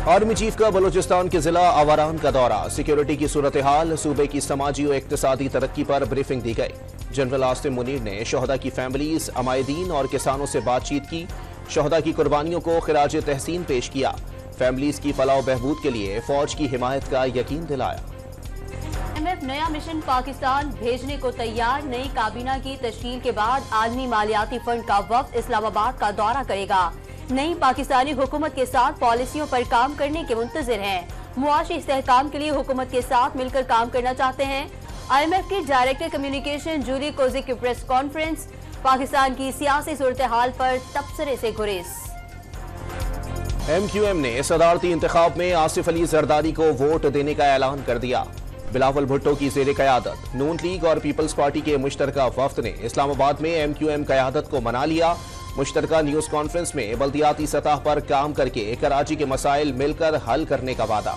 Army chief का बलूचिस्तान के जिला आवारान का दौरा, सिक्योरिटी की सूरत हाल, सूबे की समाजी और इक्तिसादी तरक्की पर ब्रीफिंग दी गई। जनरल आसिम मुनीर ने शहदा की फैमिलीज, अमायदीन और किसानों से बातचीत की, शहदा की कुर्बानियों को खिराज तहसीन पेश किया, फैमिलीज की फलाह व बहबूद के लिए फौज की हिमायत का यकीन दिलाया। IMF नया मिशन पाकिस्तान भेजने को तैयार, नई काबीना की तश्कील के बाद आलमी मालियाती फंड का वफ्द इस्लामाबाद का दौरा करेगा। नई पाकिस्तानी हुकूमत के साथ पॉलिसियों पर काम करने के मुंतज़िर हैं। मुआशी इस्तेहकाम के लिए हुकूमत के साथ मिलकर काम करना चाहते हैं। IMF की डायरेक्टर कम्युनिकेशन जूली कोजिक की प्रेस कॉन्फ्रेंस, पाकिस्तान की सियासी सूरत हाल पर तबसरे से गुरेज। MQM ने सदारती इंतखाब में आसिफ अली जरदारी को वोट देने का ऐलान कर दिया। बिलावल भुट्टो की ज़ेर क़यादत नून लीग और पीपल्स पार्टी के मुश्तरका वफ्द ने इस्लामाबाद में MQM क़यादत को मना लिया। मुश्तरका न्यूज़ कॉन्फ्रेंस में बल्दियाती सतह पर काम करके कराची के मसाइल मिलकर हल करने का वादा।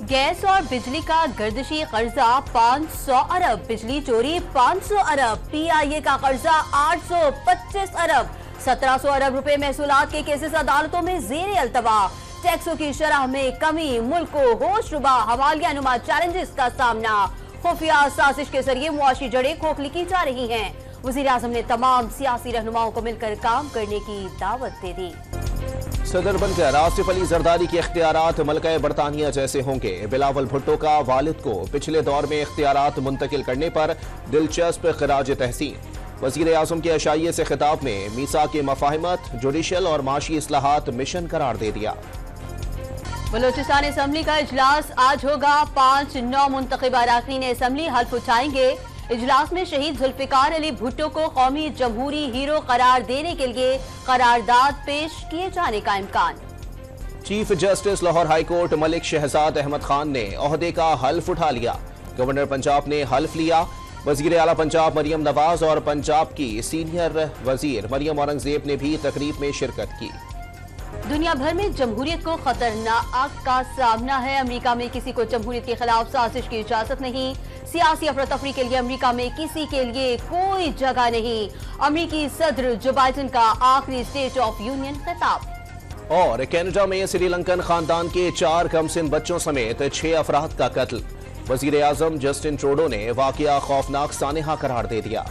गैस और बिजली का गर्दिशी कर्जा 500 अरब, बिजली चोरी 500 अरब, PIA का कर्जा 825 अरब, 1700 अरब रुपए महसूलात के केसेस अदालतों में ज़ेर अल्तवा, टैक्सों की शरह में कमी, मुल्क को होशरुबा हवालिया नुमा चैलेंजेस का सामना, खुफिया साजिश के जरिए मुआशी जड़ें खोखली की जा रही हैं। वज़ीर आज़म ने तमाम सियासी रहनुमाओं को मिलकर काम करने की दावत दे दी। सदर बनकर आसिफ अली जरदारी के इख्तियारात मलका बरतानिया जैसे होंगे। बिलावल भुट्टो का वालिद को पिछले दौर में इख्तियारात मुंतकिल करने पर दिलचस्प खिराज तहसीन। वज़ीर आज़म के अशाइये से खिताब में मीसा के मफाहिमत, जुडिशल और माशी इस्लाहात मिशन करार दे दिया। बलूचिस्तान असम्बली का इजलास आज होगा। 5 नौ मुंतखब अरकान असम्बली हल्फ उठाएंगे। इजलास में शहीद जुल्फिकार अली भुट्टो को कौमी जमहूरी हीरो करार देने के लिए करारदाद पेश किए जाने का इम्कान। Chief justice Lahore high court Malik Shahzad Ahmad Khan ने ओहदे का हल्फ उठा लिया। गवर्नर पंजाब ने हल्फ लिया। वजीर आला पंजाब मरियम नवाज और पंजाब की सीनियर वजीर मरियम औरंगजेब ने भी तकरीब में शिरकत की। दुनिया भर में जमहूरियत को खतरनाक का सामना है। अमेरिका में किसी को जमहूरियत के खिलाफ साजिश की इजाजत नहीं। सियासी अफरा-तफरी के लिए अमेरिका में किसी के लिए कोई जगह नहीं। अमेरिकी सदर जो बाइडेन का आखिरी स्टेट ऑफ यूनियन खिताब। और कनाडा में श्रीलंकन खानदान के 4 कमसिन बच्चों समेत 6 अफराद का कत्ल। वजीर आजम जस्टिन ट्रूडो ने वाकया खौफनाक सानेहा करार दे दिया।